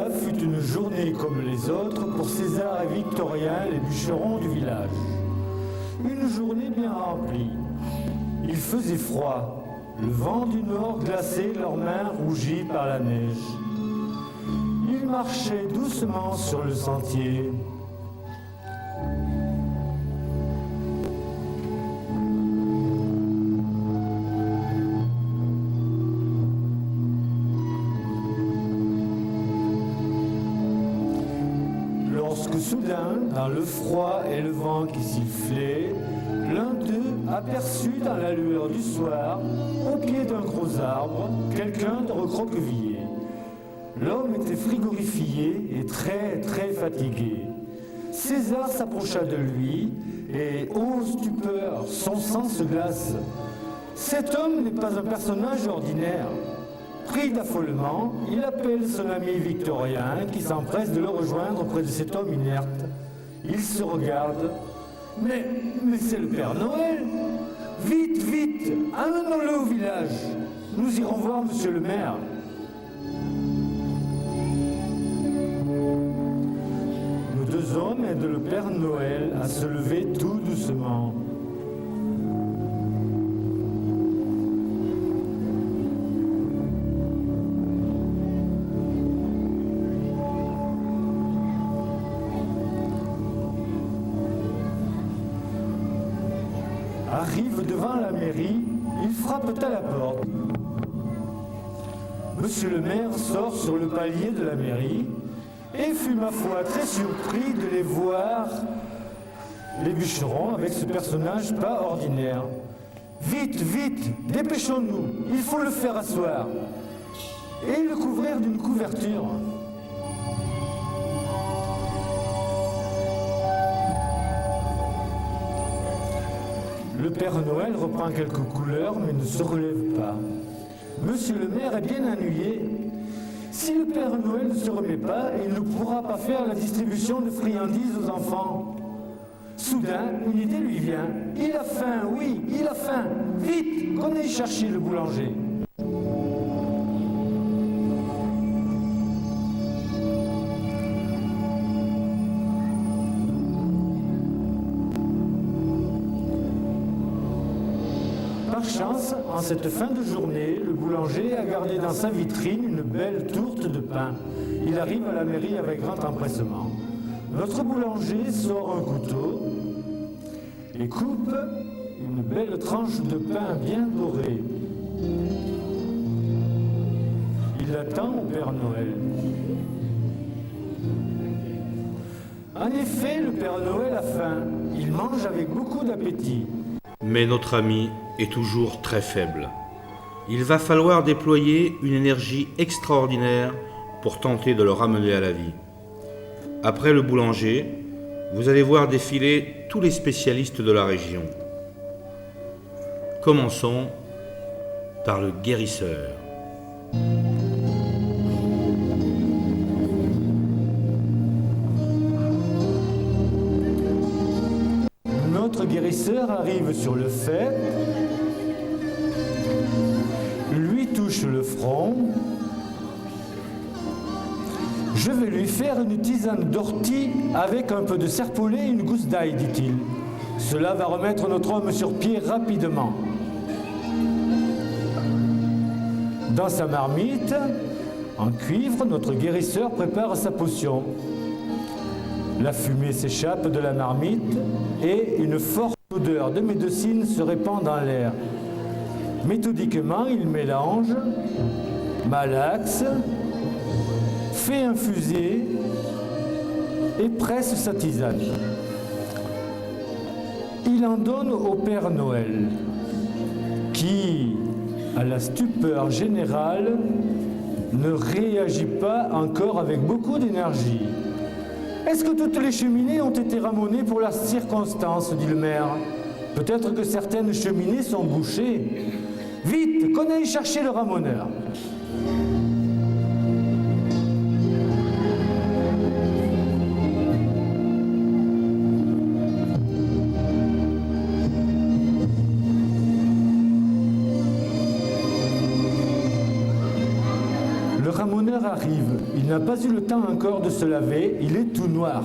cela fut une journée comme les autres pour César et Victorien, les bûcherons du village. Une journée bien remplie. Il faisait froid. Le vent du nord glaçait leurs mains rougies par la neige. Ils marchaient doucement sur le sentier. Lorsque soudain, dans le froid et le vent qui sifflait, l'un d'eux aperçut dans la lueur du soir, au pied d'un gros arbre, quelqu'un de recroquevillé. L'homme était frigorifié et très fatigué. César s'approcha de lui et, ô stupeur, son sang se glace. Cet homme n'est pas un personnage ordinaire. Pris d'affolement, il appelle son ami Victorien qui s'empresse de le rejoindre près de cet homme inerte. Ils se regardent. Mais c'est le Père Noël! Vite, vite, amenons-le au village. Nous irons voir monsieur le maire. Nos deux hommes aident le Père Noël à se lever tout doucement. Arrive devant la mairie, ils frappent à la porte. Monsieur le maire sort sur le palier de la mairie et fut ma foi très surpris de les voir, les bûcherons, avec ce personnage pas ordinaire. Vite, vite, dépêchons-nous, il faut le faire asseoir. Et le couvrir d'une couverture. Le Père Noël reprend quelques couleurs mais ne se relève pas. Monsieur le maire est bien ennuyé. Si le Père Noël ne se remet pas, il ne pourra pas faire la distribution de friandises aux enfants. Soudain, une idée lui vient. Il a faim, oui, il a faim. Vite, qu'on aille chercher le boulanger. Par chance, en cette fin de journée, le boulanger a gardé dans sa vitrine une belle tourte de pain. Il arrive à la mairie avec grand empressement. Notre boulanger sort un couteau et coupe une belle tranche de pain bien dorée. Il attend au Père Noël. En effet, le Père Noël a faim. Il mange avec beaucoup d'appétit. Mais notre ami est toujours très faible. Il va falloir déployer une énergie extraordinaire pour tenter de le ramener à la vie. Après le boulanger, vous allez voir défiler tous les spécialistes de la région. Commençons par le guérisseur. Notre guérisseur arrive sur le fait, lui touche le front. Je vais lui faire une tisane d'ortie avec un peu de serpolet et une gousse d'ail, dit-il. Cela va remettre notre homme sur pied rapidement. Dans sa marmite, en cuivre, notre guérisseur prépare sa potion. La fumée s'échappe de la marmite et une forte odeur de médecine se répand dans l'air. Méthodiquement, il mélange, malaxe, fait infuser et presse sa tisane. Il en donne au Père Noël, qui, à la stupeur générale, ne réagit pas encore avec beaucoup d'énergie. Est-ce que toutes les cheminées ont été ramonées pour la circonstance, dit le maire. Peut-être que certaines cheminées sont bouchées. Vite, qu'on aille chercher le ramoneur. Le ramoneur arrive. Il n'a pas eu le temps encore de se laver, il est tout noir.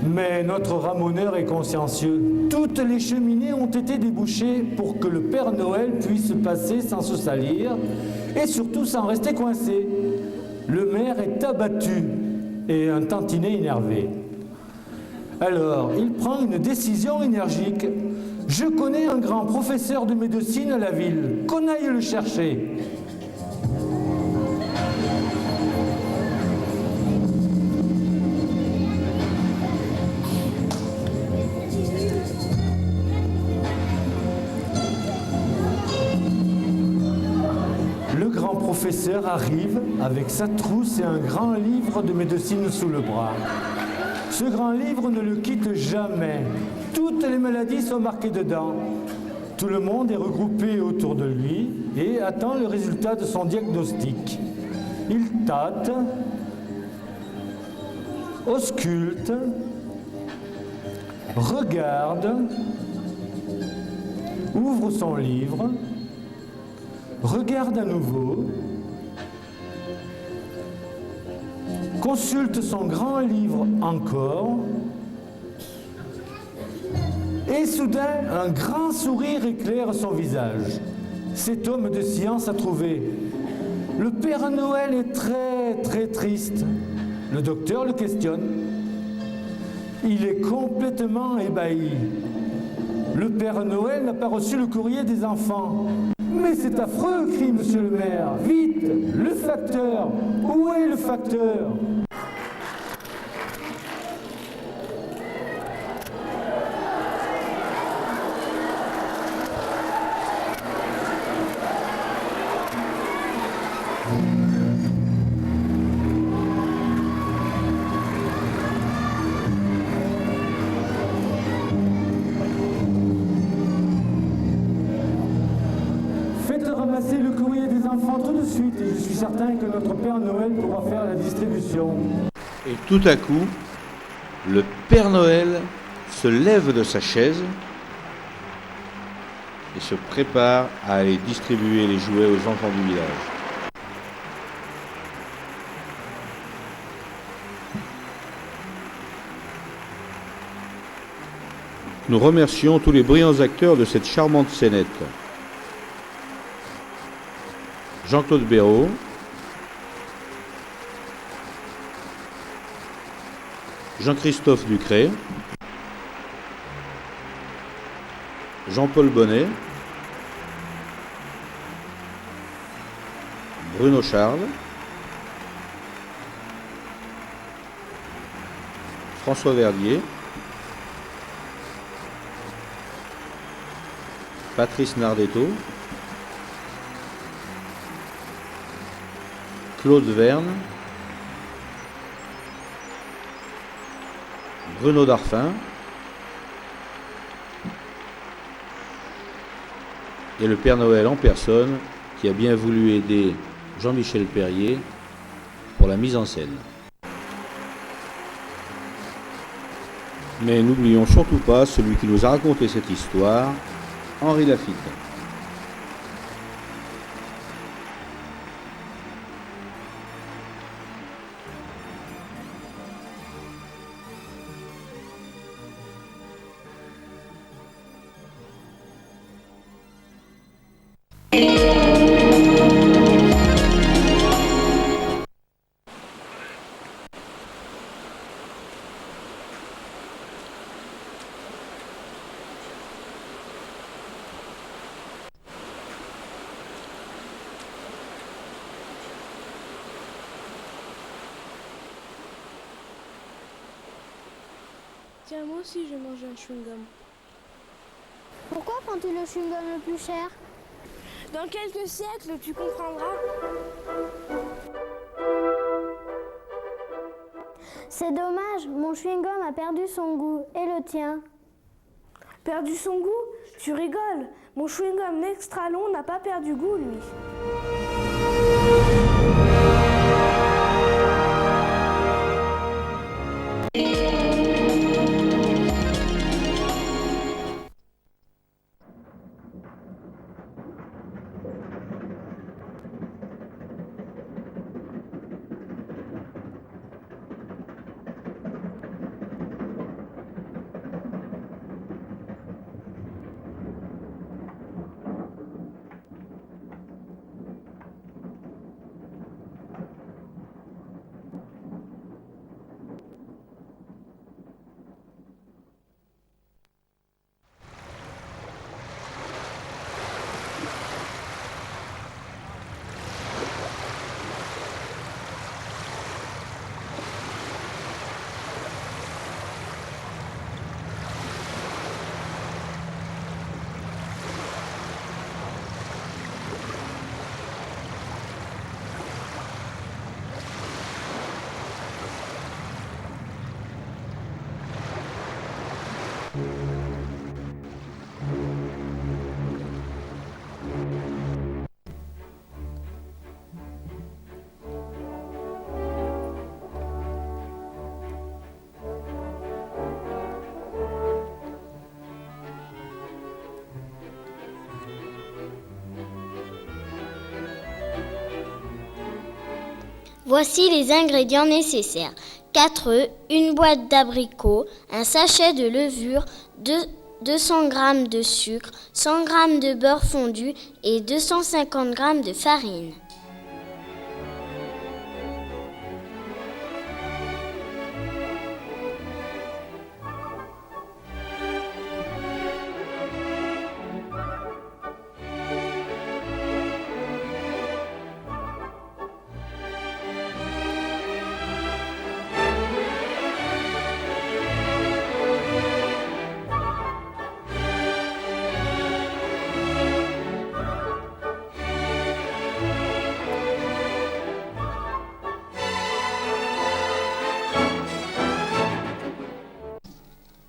Mais notre ramoneur est consciencieux. Toutes les cheminées ont été débouchées pour que le Père Noël puisse passer sans se salir et surtout sans rester coincé. Le maire est abattu et un tantinet énervé. Alors, il prend une décision énergique. Je connais un grand professeur de médecine à la ville, qu'on aille le chercher. Le grand professeur arrive avec sa trousse et un grand livre de médecine sous le bras. Ce grand livre ne le quitte jamais. Toutes les maladies sont marquées dedans. Tout le monde est regroupé autour de lui et attend le résultat de son diagnostic. Il tâte, ausculte, regarde, ouvre son livre, regarde à nouveau, consulte son grand livre encore, et soudain, un grand sourire éclaire son visage. Cet homme de science a trouvé. Le Père Noël est très triste. Le docteur le questionne. Il est complètement ébahi. Le Père Noël n'a pas reçu le courrier des enfants. Mais c'est affreux, crie monsieur le maire. Vite, le facteur. Où est le facteur ? Ramasser le courrier des enfants tout de suite et je suis certain que notre Père Noël pourra faire la distribution. Et tout à coup, le Père Noël se lève de sa chaise et se prépare à aller distribuer les jouets aux enfants du village. Nous remercions tous les brillants acteurs de cette charmante scénette. Jean-Claude Béraud, Jean-Christophe Ducré, Jean-Paul Bonnet, Bruno Charles, François Verdier, Patrice Nardetto, Claude Verne, Bruno Darfin et le Père Noël en personne qui a bien voulu aider Jean-Michel Perrier pour la mise en scène. Mais n'oublions surtout pas celui qui nous a raconté cette histoire, Henri Laffitte. Tiens, moi aussi je mange un chewing-gum. Pourquoi prends-tu le chewing-gum le plus cher? Dans quelques siècles, tu comprendras. C'est dommage, mon chewing-gum a perdu son goût. Et le tien? Perdu son goût? Tu rigoles. Mon chewing-gum extra long n'a pas perdu goût, lui. Voici les ingrédients nécessaires. 4 œufs, une boîte d'abricots, un sachet de levure, 200 g de sucre, 100 g de beurre fondu et 250 g de farine.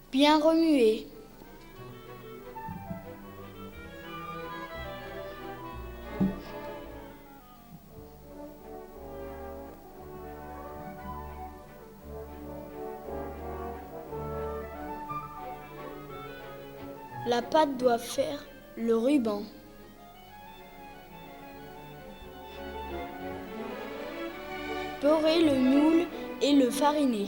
Bien remuer. La pâte doit faire le ruban. Beurrer le moule et le fariner.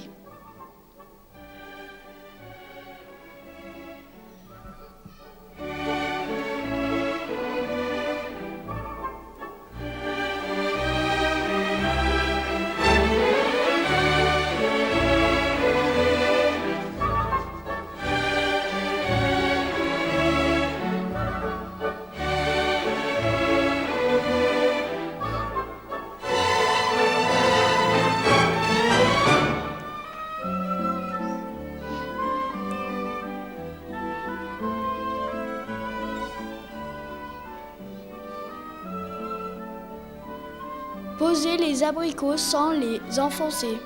Posez les abricots sans les enfoncer.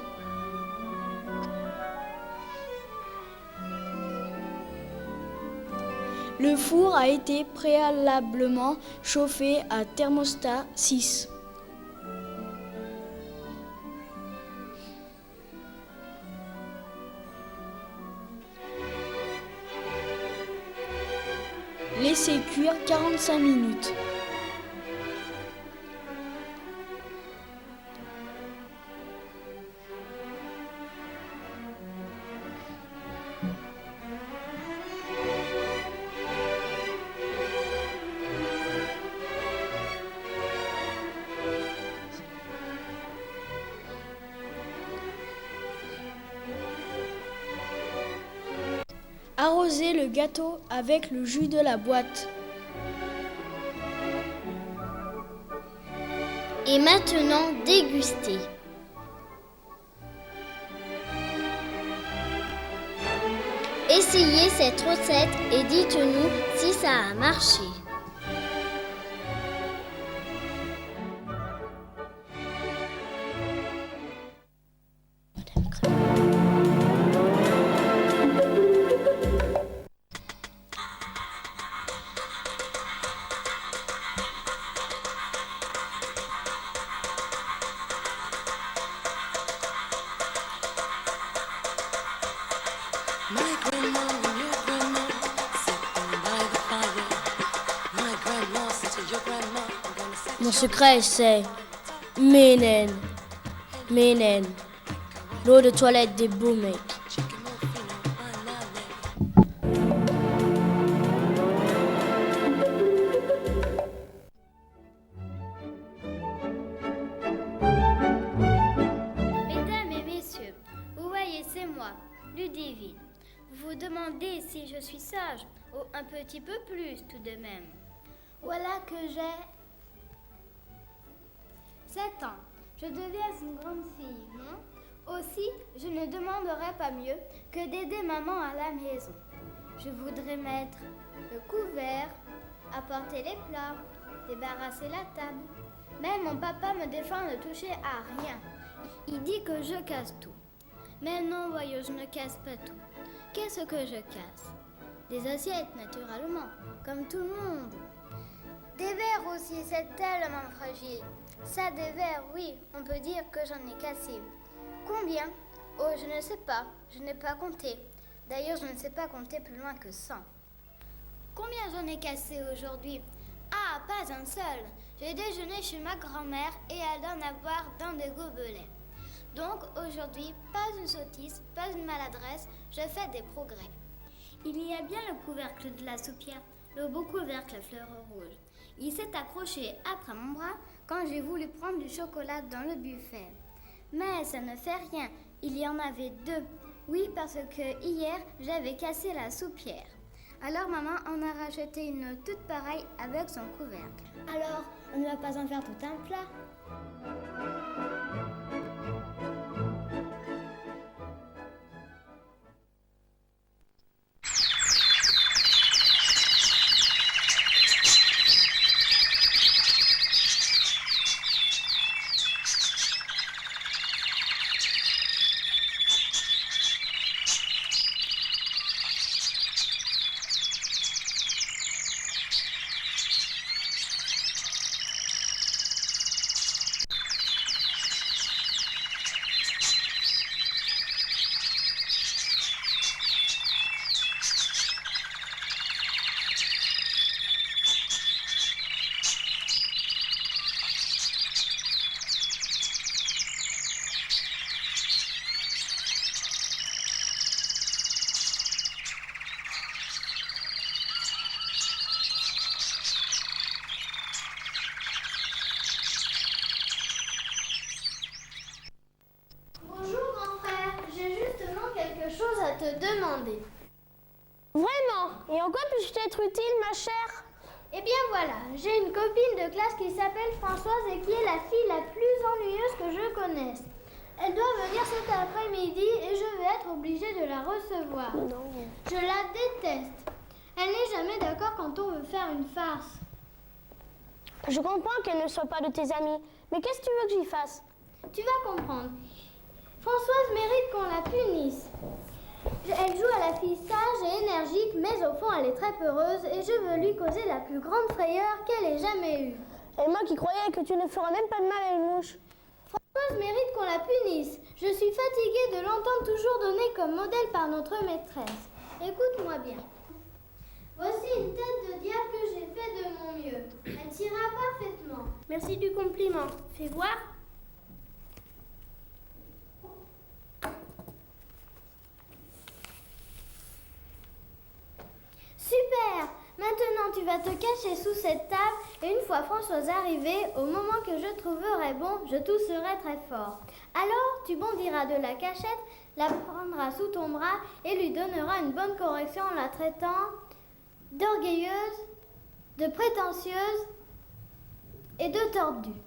Le four a été préalablement chauffé à thermostat 6. Laissez cuire 45 minutes. Arrosez le gâteau avec le jus de la boîte. Et maintenant, dégustez. Essayez cette recette et dites-nous si ça a marché. Mon secret, c'est Ménène. L'eau de toilette des beaux mecs. Mesdames et messieurs, vous voyez, c'est moi, Ludivine. Vous vous demandez si je suis sage, ou un petit peu plus tout de même. Voilà que j'ai 7 ans. Je deviens une grande fille, non? Aussi, je ne demanderais pas mieux que d'aider maman à la maison. Je voudrais mettre le couvert, apporter les plats, débarrasser la table. Même mon papa me défend de toucher à rien. Il dit que je casse tout. Mais non, voyons, je ne casse pas tout. Qu'est-ce que je casse? Des assiettes, naturellement, comme tout le monde. Des verres aussi, c'est tellement fragile. Ça, des verres, oui, on peut dire que j'en ai cassé. Combien? Oh, je ne sais pas, je n'ai pas compté. D'ailleurs, je ne sais pas compter plus loin que 100. Combien j'en ai cassé aujourd'hui? Ah, Ah, pas un seul. J'ai déjeuné chez ma grand-mère et elle donne à boire dans des gobelets. Donc aujourd'hui, pas une sottise, pas une maladresse, je fais des progrès. Il y a bien le couvercle de la soupière, le beau couvercle à fleurs rouges. Il s'est accroché après mon bras quand j'ai voulu prendre du chocolat dans le buffet. Mais ça ne fait rien, il y en avait 2. Oui, parce que hier, j'avais cassé la soupière. Alors maman en a racheté une toute pareille avec son couvercle. Alors, on ne va pas en faire tout un plat. Te demander. Vraiment? Et en quoi puis-je t'être utile, ma chère? Eh bien voilà, j'ai une copine de classe qui s'appelle Françoise et qui est la fille la plus ennuyeuse que je connaisse. Elle doit venir cet après-midi et je vais être obligée de la recevoir. Non. Je la déteste. Elle n'est jamais d'accord quand on veut faire une farce. Je comprends qu'elle ne soit pas de tes amies, mais qu'est-ce que tu veux que j'y fasse? Tu vas comprendre. Françoise mérite qu'on la punisse. Elle joue à la fille sage et énergique, mais au fond elle est très peureuse et je veux lui causer la plus grande frayeur qu'elle ait jamais eue. Et moi qui croyais que tu ne feras même pas de mal à une mouche. Françoise mérite qu'on la punisse. Je suis fatiguée de l'entendre toujours donnée comme modèle par notre maîtresse. Écoute-moi bien. Voici une tête de diable que j'ai fait de mon mieux. Elle t'ira parfaitement. Merci du compliment. Fais voir. Super! Maintenant, tu vas te cacher sous cette table et une fois Françoise arrivée, au moment que je trouverai bon, je tousserai très fort. Alors, tu bondiras de la cachette, la prendras sous ton bras et lui donneras une bonne correction en la traitant d'orgueilleuse, de prétentieuse et de tordue.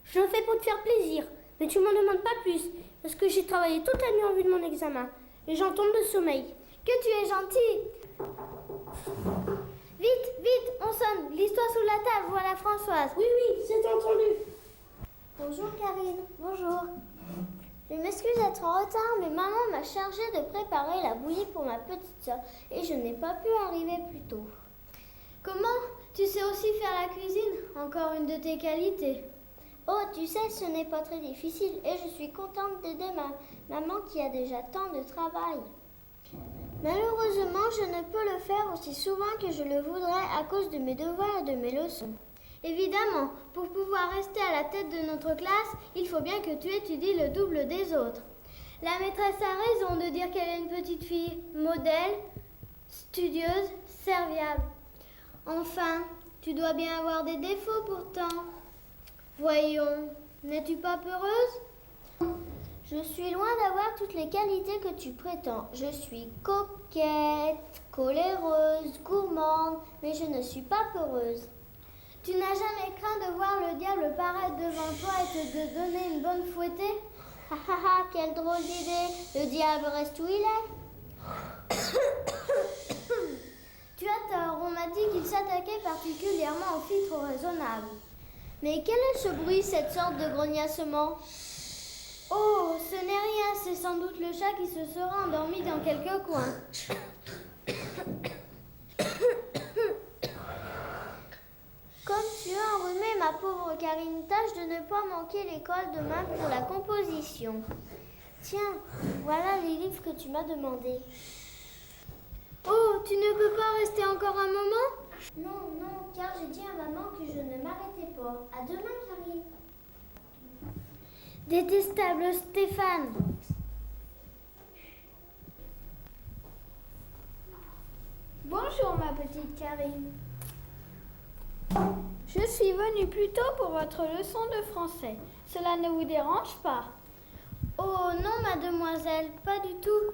Je le fais pour te faire plaisir, mais tu m'en demandes pas plus, parce que j'ai travaillé toute la nuit en vue de mon examen et j'en tombe de sommeil. Que tu es gentil! Vite, vite, on sonne, glisse-toi sous la table, voilà Françoise. Oui, c'est entendu. Bonjour Karine, bonjour. Je m'excuse d'être en retard, mais maman m'a chargée de préparer la bouillie pour ma petite soeur et je n'ai pas pu arriver plus tôt. Comment? Tu sais aussi faire la cuisine? Encore une de tes qualités. Oh, tu sais, ce n'est pas très difficile et je suis contente d'aider ma maman qui a déjà tant de travail. Malheureusement, je ne peux le faire aussi souvent que je le voudrais à cause de mes devoirs et de mes leçons. Évidemment, pour pouvoir rester à la tête de notre classe, il faut bien que tu étudies le double des autres. La maîtresse a raison de dire qu'elle est une petite fille modèle, studieuse, serviable. Enfin, tu dois bien avoir des défauts pourtant. Voyons, n'es-tu pas peureuse? Je suis loin d'avoir toutes les qualités que tu prétends. Je suis coquette, coléreuse, gourmande, mais je ne suis pas peureuse. Tu n'as jamais craint de voir le diable paraître devant toi et te donner une bonne fouettée? Ha ha ha, quelle drôle d'idée! Le diable reste où il est. Tu as tort, on m'a dit qu'il s'attaquait particulièrement aux filles trop raisonnables. Mais quel est ce bruit, cette sorte de grognassement? Oh, ce n'est rien, c'est sans doute le chat qui se sera endormi dans quelque coin. Comme tu as enrhumé, ma pauvre Karine, tâche de ne pas manquer l'école demain pour la composition. Tiens, voilà les livres que tu m'as demandés. Oh, tu ne peux pas rester encore un moment? Non, non, car j'ai dit à maman que je ne m'arrêtais pas. À demain, Karine. Détestable Stéphane. Bonjour ma petite Karine. Je suis venue plus tôt pour votre leçon de français. Cela ne vous dérange pas? Oh non, mademoiselle, pas du tout.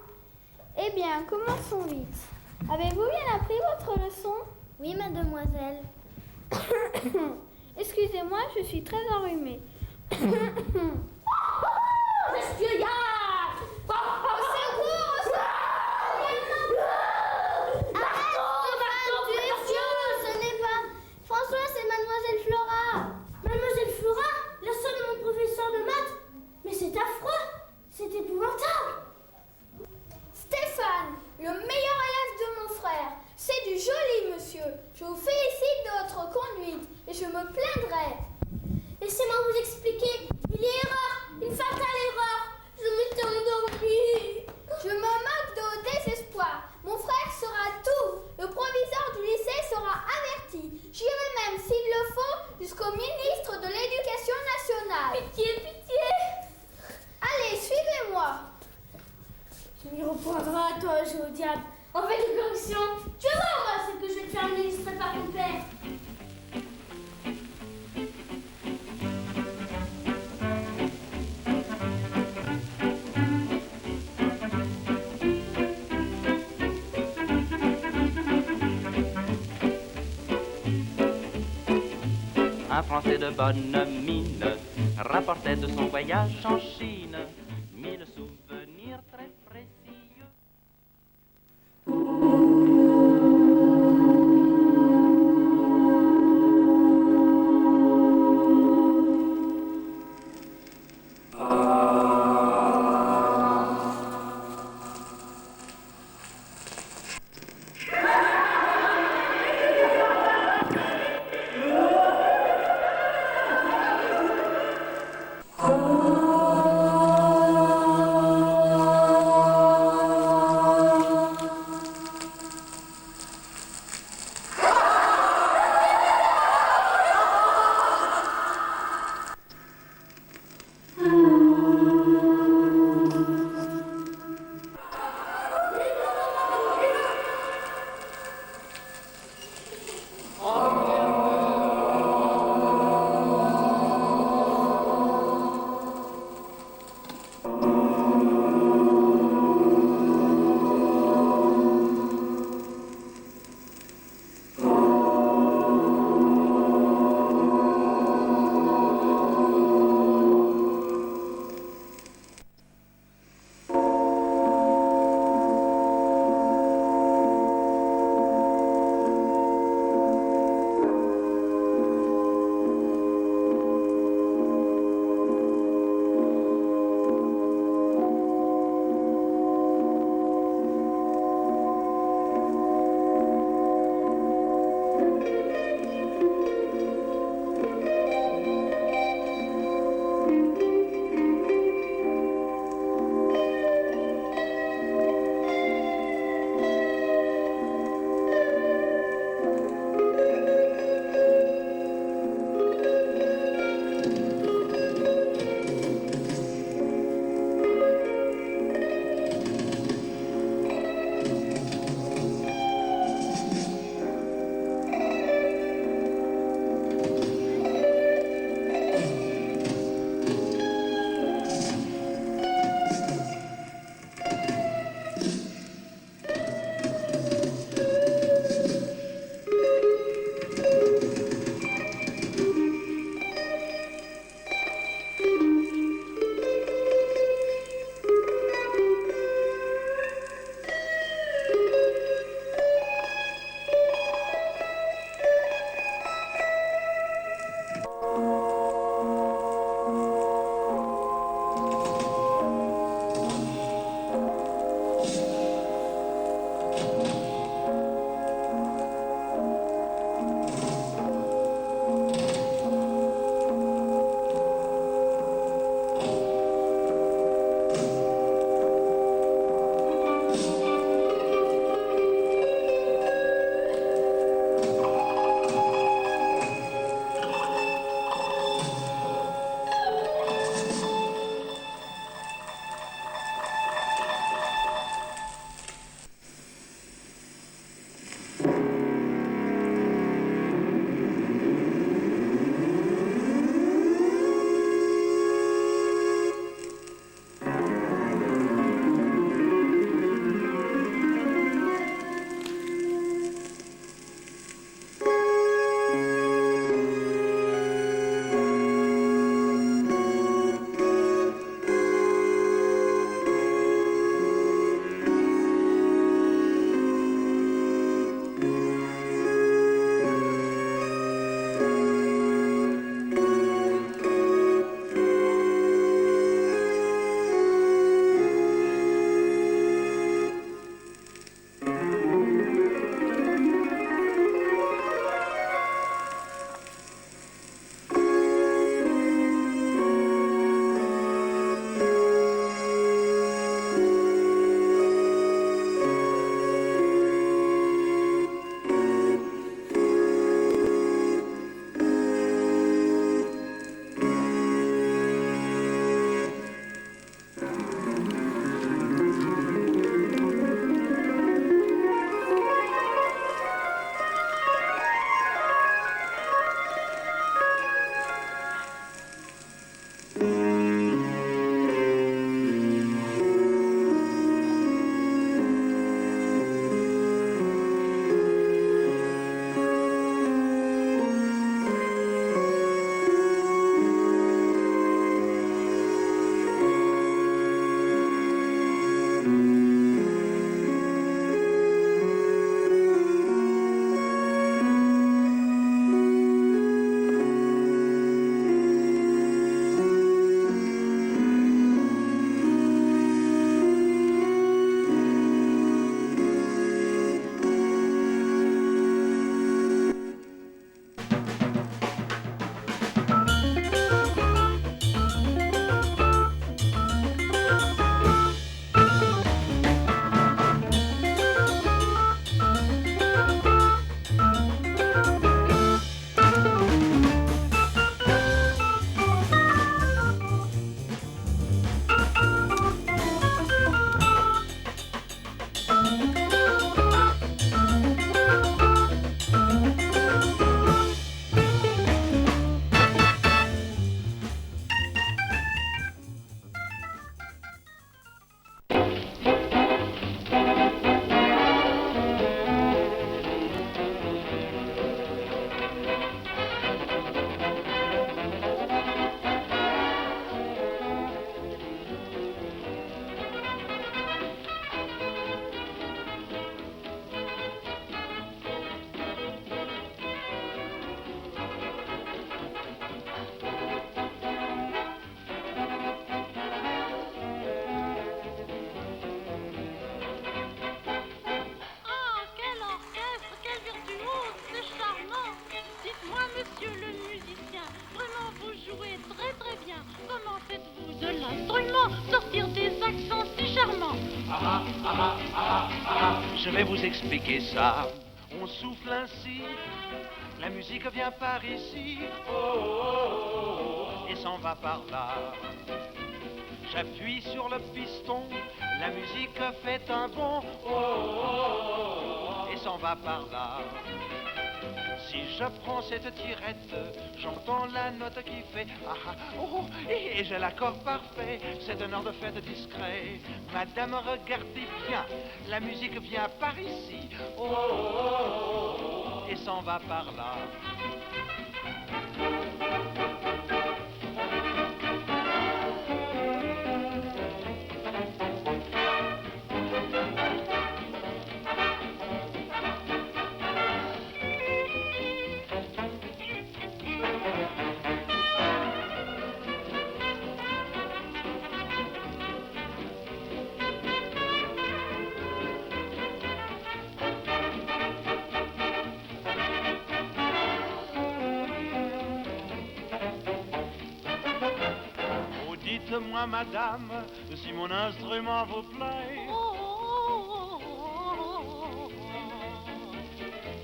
Eh bien, commençons vite. Avez-vous bien appris votre leçon? Oui, mademoiselle. Excusez-moi, je suis très enrhumée. François, c'est mademoiselle Flora. Mademoiselle Flora, la sœur de mon professeur de maths. Mais c'est affreux, c'est épouvantable. Stéphane, le meilleur élève de mon frère. C'est du joli, monsieur. Je vous félicite de votre conduite et je me plaindrai. Laissez-moi vous expliquer. Il y a erreur, une fatale erreur. Je m'étais endormie. Je me moque de vos désespoirs. Mon frère saura tout. Le proviseur du lycée sera averti. J'irai même, s'il le faut, jusqu'au ministre de l'Éducation nationale. Pitié, pitié. Allez, suivez-moi. Tu m'y reprendras, toi, jeu au diable. En fait, de correction, tu vas voir, moi, ce que je vais te faire administrer par ton père. Un Français de bonne mine rapportait de son voyage en Chine 1000 souvenirs très précieux. sortir des accents si charmants. Je vais vous expliquer ça. On souffle ainsi, la musique vient par ici, et s'en va par là. J'appuie sur le piston, la musique fait un bond, et s'en va par là. Si je prends cette tirette, j'entends la note qui fait et j'ai l'accord parfait. C'est un heure de fête discret. Madame, regardez bien, la musique vient par ici, et s'en va par là. Dites-moi, madame, si mon instrument vous plaît.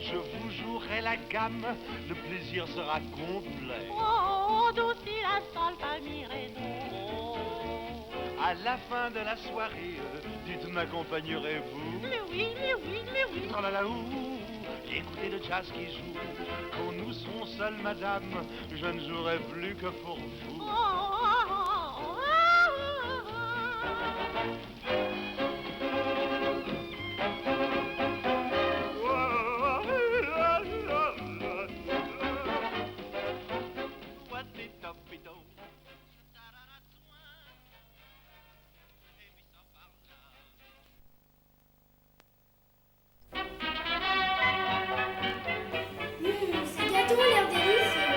Je vous jouerai la gamme, le plaisir sera complet. Oh, douci la sol, fa, mi, ré, do. À la fin de la soirée, dites m'accompagnerez-vous? Mais oui, mais oui, mais oui. Tralalaou, écoutez le jazz qui joue. Quand nous serons seuls, madame, je ne jouerai plus que pour vous. Ce gâteau a l'air délicieux.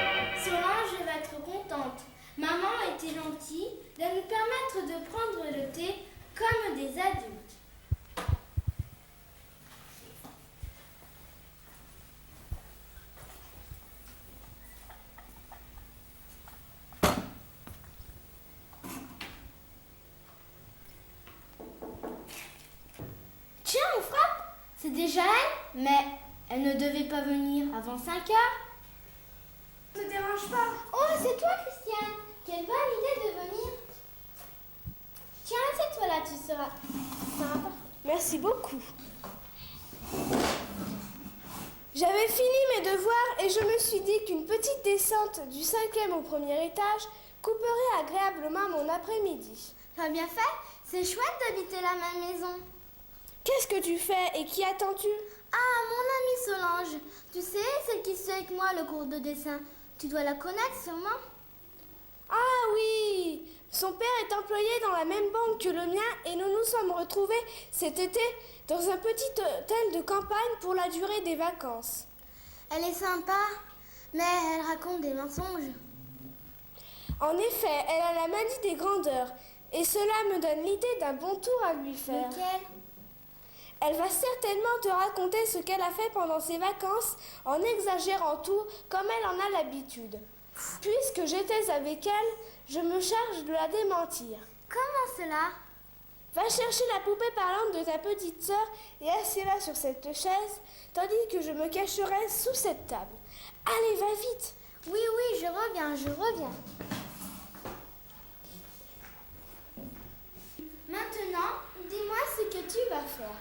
Solange va être contente. Maman était gentille de nous permettre de prendre le thé comme des adultes. Tiens, on frappe. C'est déjà elle, mais elle ne devait pas venir avant 5 heures. Ne te dérange pas. Oh, c'est toi, Christiane. Quelle bonne idée de venir. Tiens, assieds-toi là, tu seras. Ça va parfait. Merci beaucoup. J'avais fini mes devoirs et je me suis dit qu'une petite descente du 5e au 1er étage couperait agréablement mon après-midi. Tu as bien fait. C'est chouette d'habiter la même maison. Qu'est-ce que tu fais et qui attends-tu? Ah, mon amie Solange. Tu sais, celle qui suit avec moi le cours de dessin. Tu dois la connaître sûrement. Ah oui! Son père est employé dans la même banque que le mien et nous nous sommes retrouvés cet été dans un petit hôtel de campagne pour la durée des vacances. Elle est sympa, mais elle raconte des mensonges. En effet, elle a la manie des grandeurs et cela me donne l'idée d'un bon tour à lui faire. Lequel? Elle va certainement te raconter ce qu'elle a fait pendant ses vacances en exagérant tout comme elle en a l'habitude. Puisque j'étais avec elle, je me charge de la démentir. Comment cela? Va chercher la poupée parlante de ta petite sœur et assieds-la sur cette chaise, tandis que je me cacherai sous cette table. Allez, va vite! Oui, oui, je reviens, je reviens. Maintenant, dis-moi ce que tu vas faire.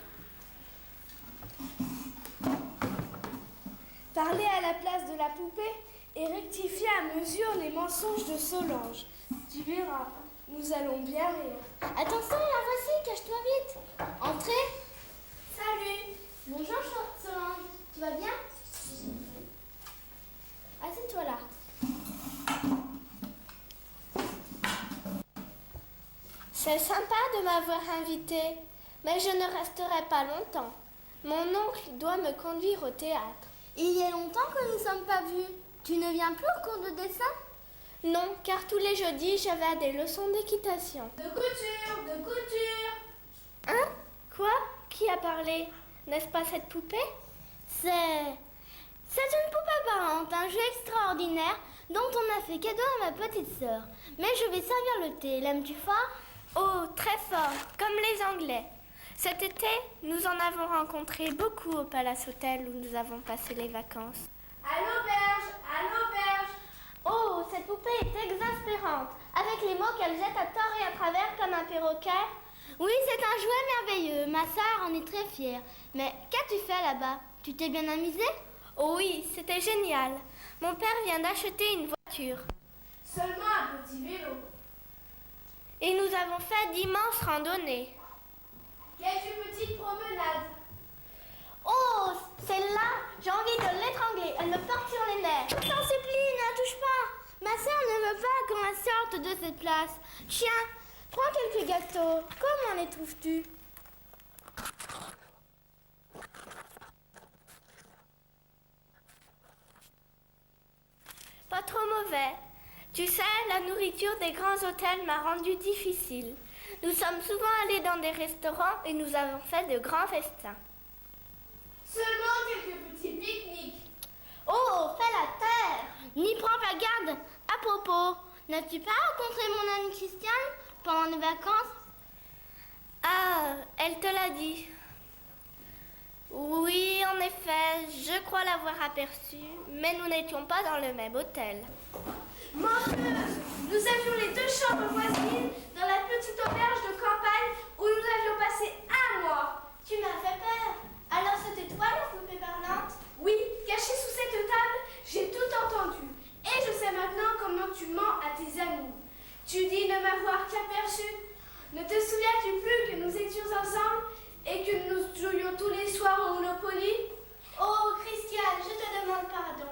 Parler à la place de la poupée et rectifier à mesure les mensonges de Solange. Tu verras, nous allons bien rire. Attention, la voici, cache-toi vite. Entrez. Salut! Bonjour Solange, tu vas bien? Assieds-toi là. C'est sympa de m'avoir invitée, mais je ne resterai pas longtemps. Mon oncle doit me conduire au théâtre. Il y a longtemps que nous ne sommes pas vus. Tu ne viens plus au cours de dessin? Non, car tous les jeudis, je vais à des leçons d'équitation. De couture. Hein? Quoi? Qui a parlé? N'est-ce pas cette poupée? C'est une poupée parlante, un jeu extraordinaire dont on a fait cadeau à ma petite sœur. Mais je vais servir le thé. L'aimes-tu fort? Oh, très fort, comme les Anglais. Cet été, nous en avons rencontré beaucoup au Palace Hotel où nous avons passé les vacances. À l'auberge, à l'auberge. Oh, cette poupée est exaspérante, avec les mots qu'elle jette à tort et à travers comme un perroquet. Oui, c'est un jouet merveilleux. Ma sœur en est très fière. Mais qu'as-tu fait là-bas? Tu t'es bien amusée? Oh oui, c'était génial. Mon père vient d'acheter une voiture. Seulement un petit vélo. Et nous avons fait d'immenses randonnées. Quelques petites promenades. Oh, celle-là, j'ai envie de l'étrangler. Elle me porte sur les nerfs. Je t'en supplie, ne la touche pas. Ma sœur ne veut pas qu'on la sorte de cette place. Chien, prends quelques gâteaux. Comment les trouves-tu? Pas trop mauvais. Tu sais, la nourriture des grands hôtels m'a rendu difficile. Nous sommes souvent allés dans des restaurants et nous avons fait de grands festins. Seulement quelques petits pique-niques. Oh, fais la terre. N'y prends pas garde. À propos, n'as-tu pas rencontré mon amie Christiane pendant les vacances? Ah, elle te l'a dit. Oui, en effet, je crois l'avoir aperçue, mais nous n'étions pas dans le même hôtel. Menteuse! Nous avions les 2 chambres voisines dans la petite auberge de campagne où nous avions passé un mois. Tu m'as fait peur. Alors c'était toi la poupée parlante? Oui, cachée sous cette table, j'ai tout entendu. Et je sais maintenant comment tu mens à tes amis. Tu dis ne m'avoir qu'aperçu. Ne te souviens-tu plus que nous étions ensemble et que nous jouions tous les soirs au Monopoly? Oh, Christiane, je te demande pardon.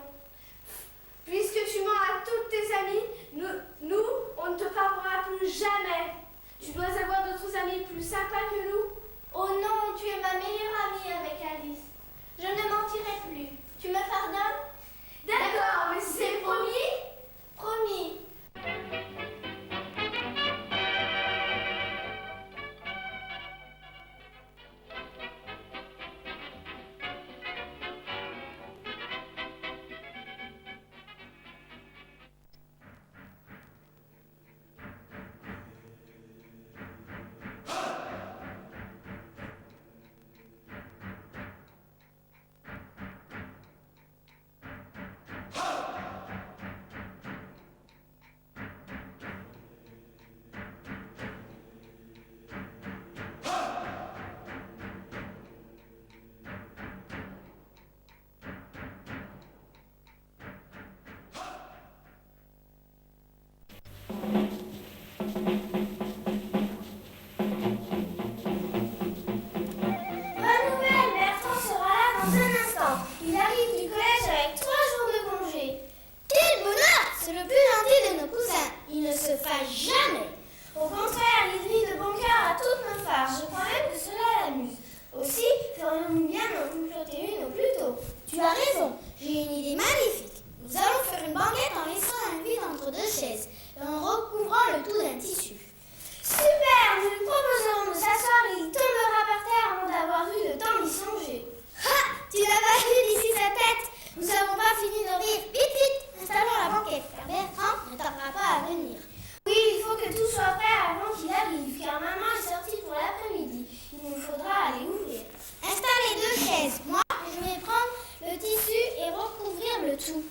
Puisque tu mens à toutes tes amies, nous, on ne te parlera plus jamais. Tu dois avoir d'autres amis plus sympas que nous. Oh non, tu es ma meilleure amie avec Alice. Je ne mentirai plus. Tu me pardonnes? D'accord, mais c'est promis? Promis. Jamais. Au contraire, il vit de bon cœur à toutes nos farces. Je crois même que cela l'amuse. Aussi, ferions-nous bien d'en comploter une au plus tôt. Tu as raison, j'ai une idée magnifique. Nous allons faire une banquette en laissant un vide entre 2 chaises et en recouvrant le tout d'un tissu. Super, nous lui proposerons de s'asseoir et il tombera par terre avant d'avoir eu le temps d'y songer. Ha, tu l'as pas vu d'ici sa tête. Nous n'avons pas fini de rire. Vite, vite, installons la banquette, car Bertrand ne tardera pas à venir. Oui, il faut que tout soit prêt avant qu'il arrive, car maman est sortie pour l'après-midi. Il nous faudra aller ouvrir. Installe les 2 chaises. Moi, je vais prendre le tissu et recouvrir le tout.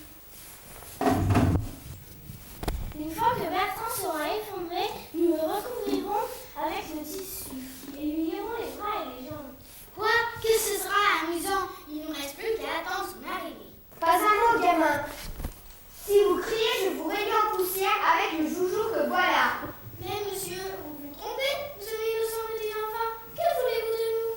Une fois que Bertrand sera effondré, nous le recouvrirons avec le tissu et lui lierons les bras et les jambes. Quoi? Que ce sera amusant. Il ne nous reste plus qu'à attendre son arrivée. Pas un mot, gamin. Si vous criez, je vous réduis en poussière avec le joujou que voilà. Mais monsieur, vous vous trompez. Nous sommes innocents petits enfants. Que voulez-vous de nous?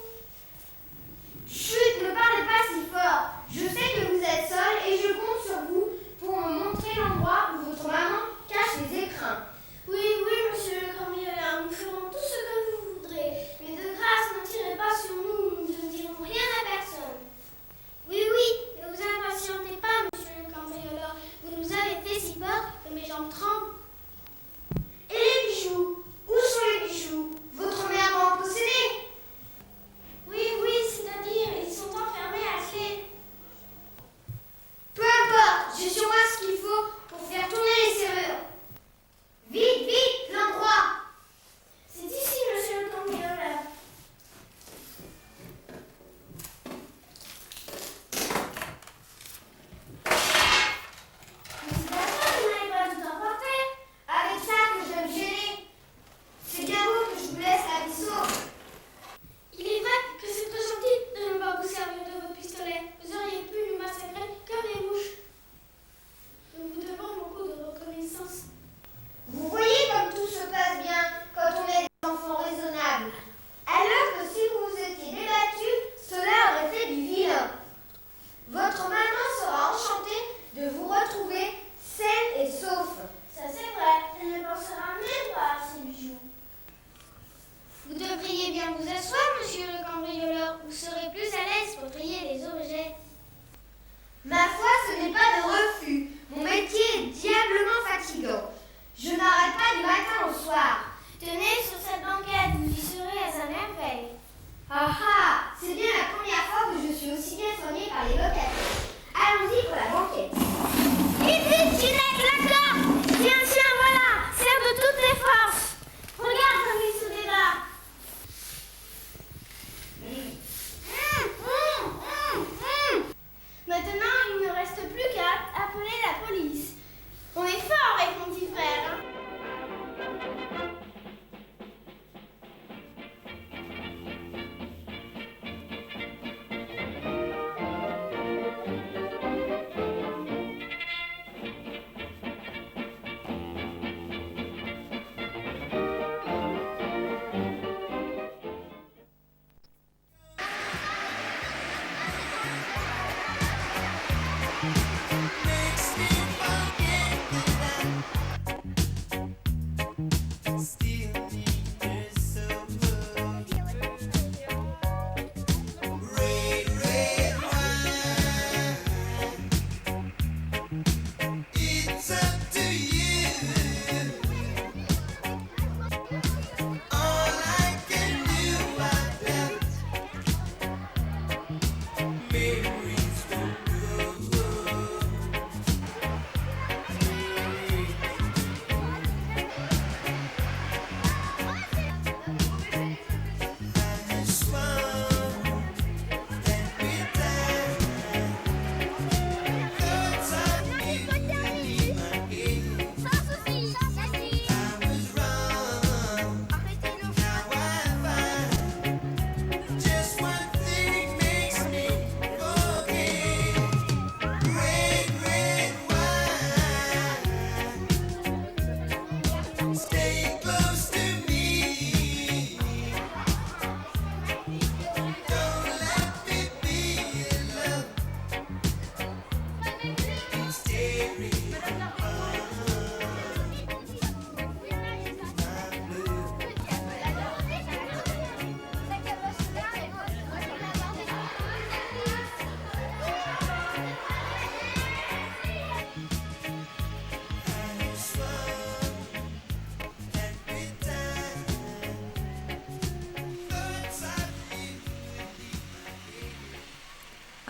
Chut, ne parlez pas si fort. Je sais que vous êtes seul et je compte sur vous. pourriez bien vous asseoir, monsieur le cambrioleur. Vous serez plus à l'aise pour trier les objets. Ma foi, ce n'est pas de refus. Mon métier est diablement fatigant. Je n'arrête pas du matin au soir. Tenez, sur cette banquette, vous y serez à sa merveille. Ah ah, c'est bien la première fois que je suis aussi bien soignée par les locataires. Allons-y pour la banquette. Vite, vite, Ginette, la corde! Tiens, tiens, voilà! Serre de toutes tes forces! Regarde comme il se débat! Maintenant, il ne reste plus qu'à appeler la police. On est fort avec mon petit frère, hein?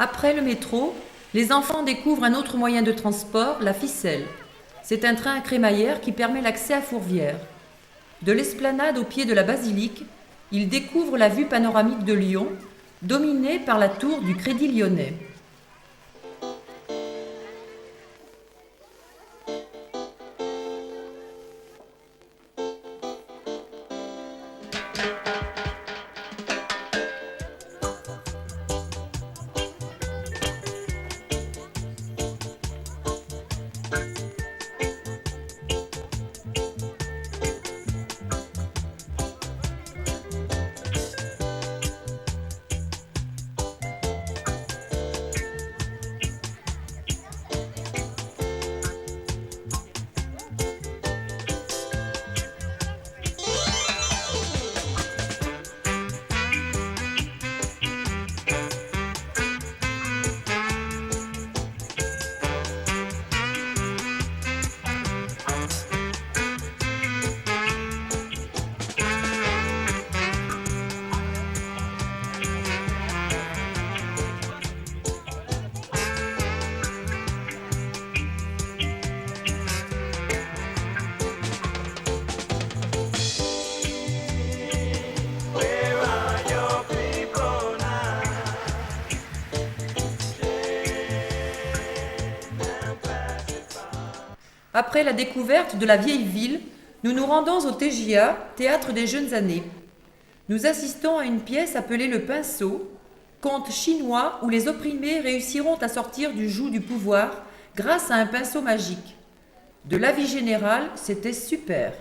Après le métro, les enfants découvrent un autre moyen de transport, la ficelle. C'est un train à crémaillère qui permet l'accès à Fourvière. De l'esplanade au pied de la basilique, ils découvrent la vue panoramique de Lyon, dominée par la tour du Crédit Lyonnais. Après la découverte de la vieille ville, nous nous rendons au TJA, Théâtre des Jeunes Années. Nous assistons à une pièce appelée Le Pinceau, conte chinois où les opprimés réussiront à sortir du joug du pouvoir grâce à un pinceau magique. De l'avis général, c'était super.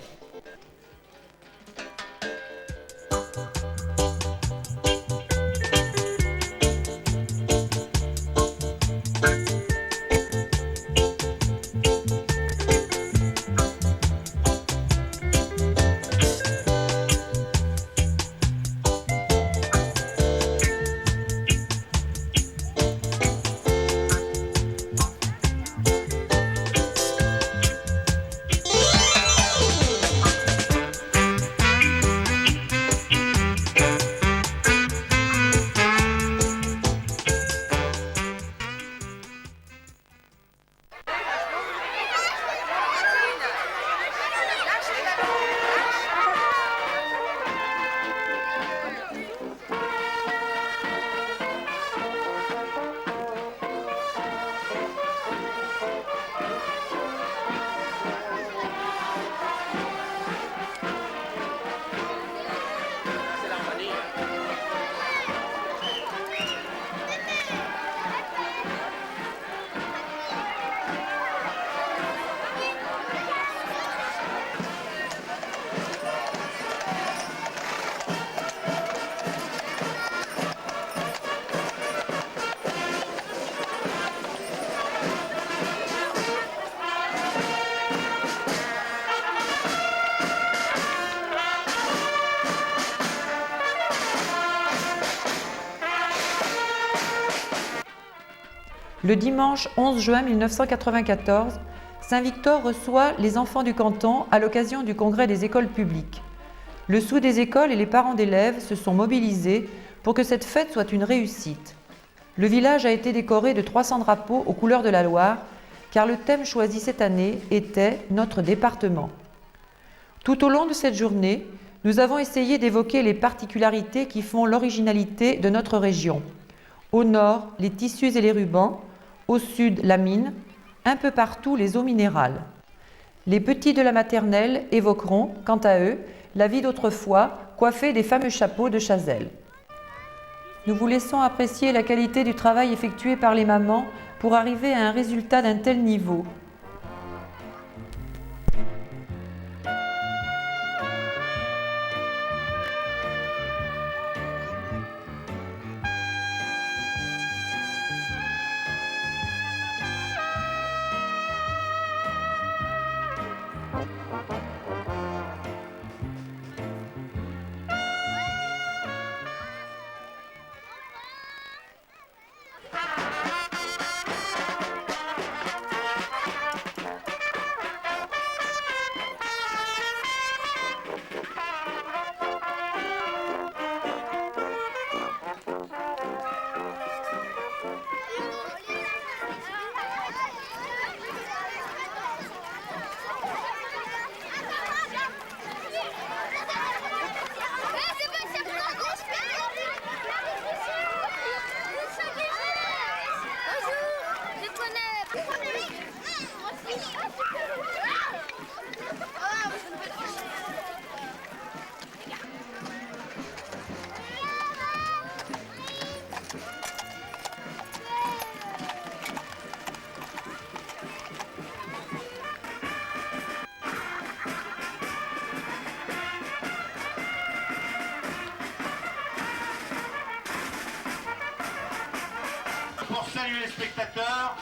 Le dimanche 11 juin 1994, Saint-Victor reçoit les enfants du canton à l'occasion du congrès des écoles publiques. Le sou des écoles et les parents d'élèves se sont mobilisés pour que cette fête soit une réussite. Le village a été décoré de 300 drapeaux aux couleurs de la Loire, car le thème choisi cette année était « Notre département ». Tout au long de cette journée, nous avons essayé d'évoquer les particularités qui font l'originalité de notre région. Au nord, les tissus et les rubans, au sud, la mine, un peu partout les eaux minérales. Les petits de la maternelle évoqueront, quant à eux, la vie d'autrefois, coiffée des fameux chapeaux de Chazelles. Nous vous laissons apprécier la qualité du travail effectué par les mamans pour arriver à un résultat d'un tel niveau. Pour saluer les spectateurs.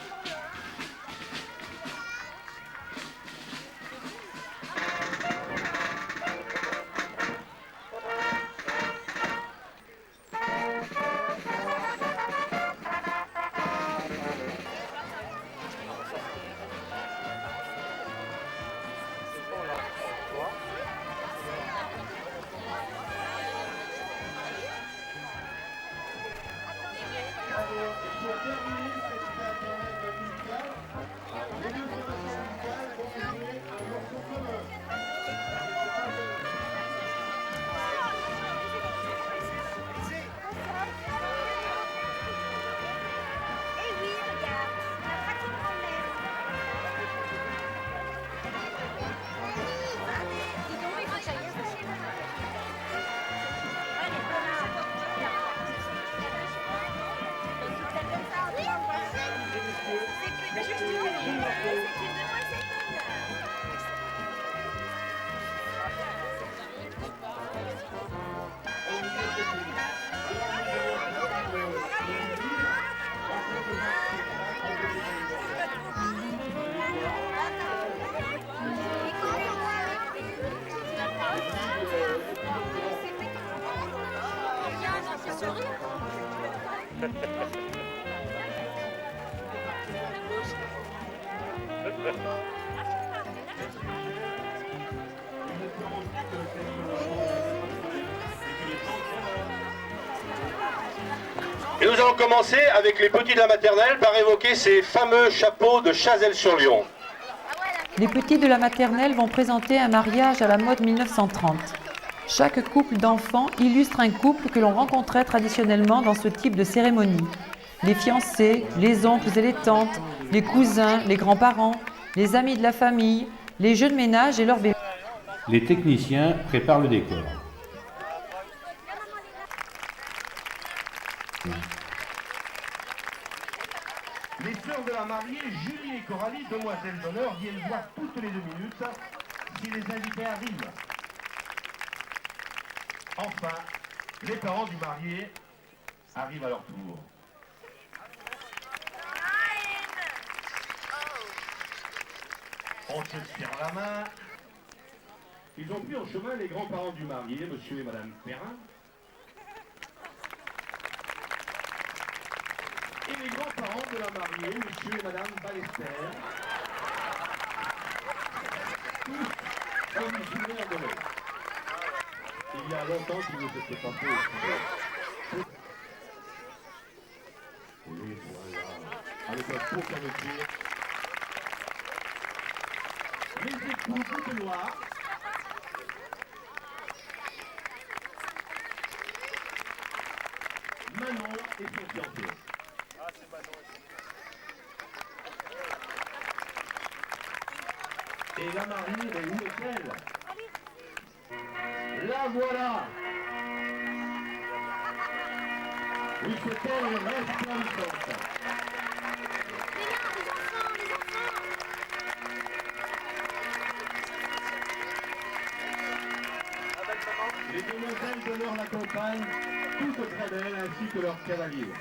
Et nous allons commencer avec les petits de la maternelle par évoquer ces fameux chapeaux de Chazelles-sur-Lyon. Les petits de la maternelle vont présenter un mariage à la mode 1930. Chaque couple d'enfants illustre un couple que l'on rencontrait traditionnellement dans ce type de cérémonie. Les fiancés, les oncles et les tantes, les cousins, les grands-parents, les amis de la famille, les jeux de ménage et leurs bébés. Les techniciens préparent le décor. Les sœurs de la mariée, Julie et Coralie, demoiselles d'honneur, viennent voir toutes les 2 minutes si les invités arrivent. Enfin, les parents du marié arrivent à leur tour. On se serre la main. Ils ont pris en chemin les grands-parents du marié, monsieur et madame Perrin. Et les grands-parents de la mariée, monsieur et madame Ballester. Originaires de l'Est. Il y a longtemps qu'ils ne s'étaient pas fait aussi. Oui, voilà. Avec un beau canetier. Les époux de Loire. Manon et son fiancé. Ah, c'est Manon. Et la mariée, mais où est-elle? La voilà. Oui, c'est elle, resplendissante. Les demoiselles d'honneur l'accompagnent, toutes très belles, ainsi que leurs cavaliers.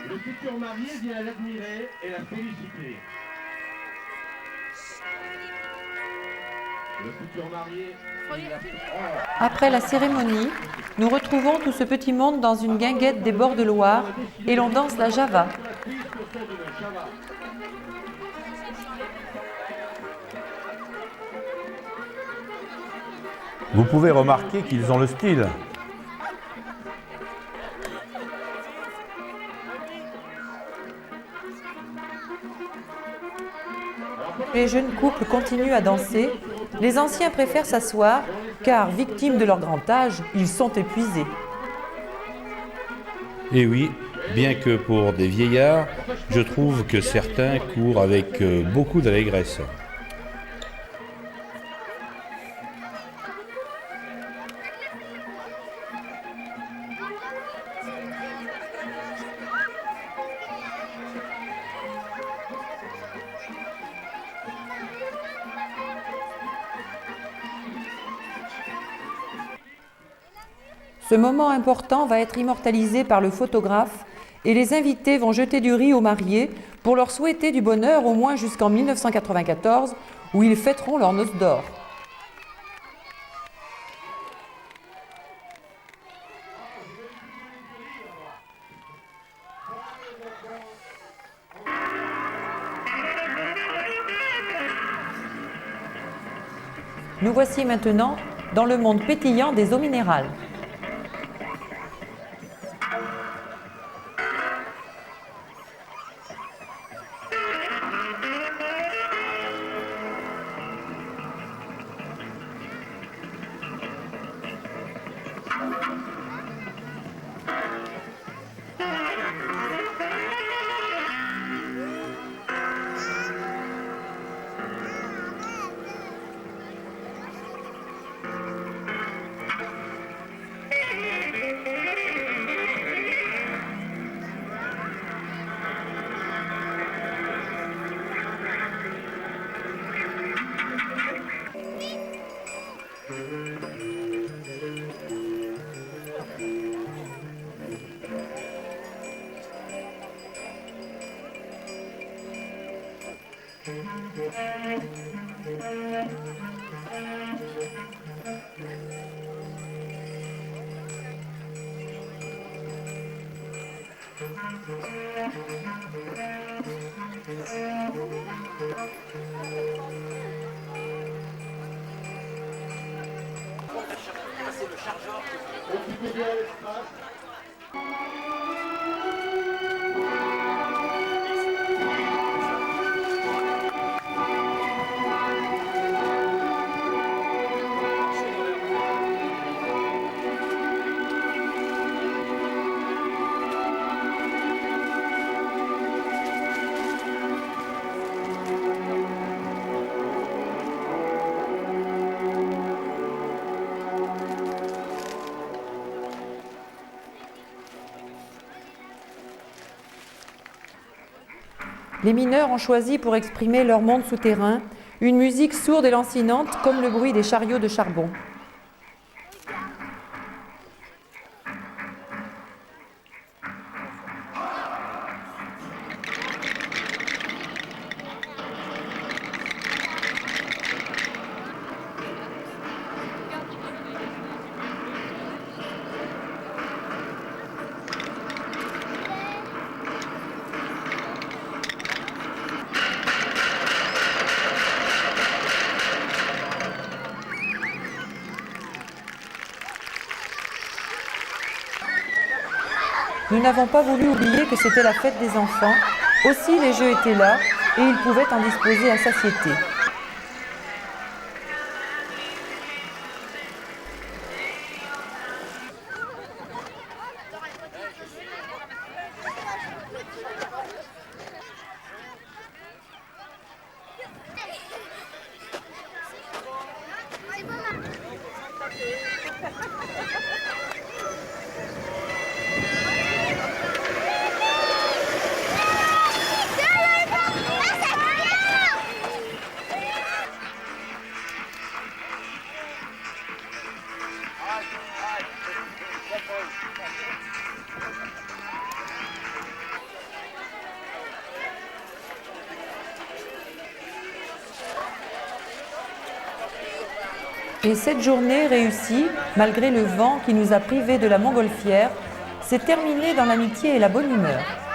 Le futur marié vient l'admirer et la féliciter. Le futur marié... Après la cérémonie, nous retrouvons tout ce petit monde dans une guinguette des bords de Loire et l'on danse la java. Vous pouvez remarquer qu'ils ont le style. Les jeunes couples continuent à danser. Les anciens préfèrent s'asseoir car, victimes de leur grand âge, ils sont épuisés. Et oui, bien que pour des vieillards, je trouve que certains courent avec beaucoup d'allégresse. Ce moment important va être immortalisé par le photographe et les invités vont jeter du riz aux mariés pour leur souhaiter du bonheur au moins jusqu'en 1994 où ils fêteront leur noce d'or. Nous voici maintenant dans le monde pétillant des eaux minérales. Les mineurs ont choisi pour exprimer leur monde souterrain une musique sourde et lancinante comme le bruit des chariots de charbon. Nous n'avons pas voulu oublier que c'était la fête des enfants. Aussi, les jeux étaient là et ils pouvaient en disposer à satiété. Et cette journée réussie, malgré le vent qui nous a privés de la montgolfière, s'est terminée dans l'amitié et la bonne humeur.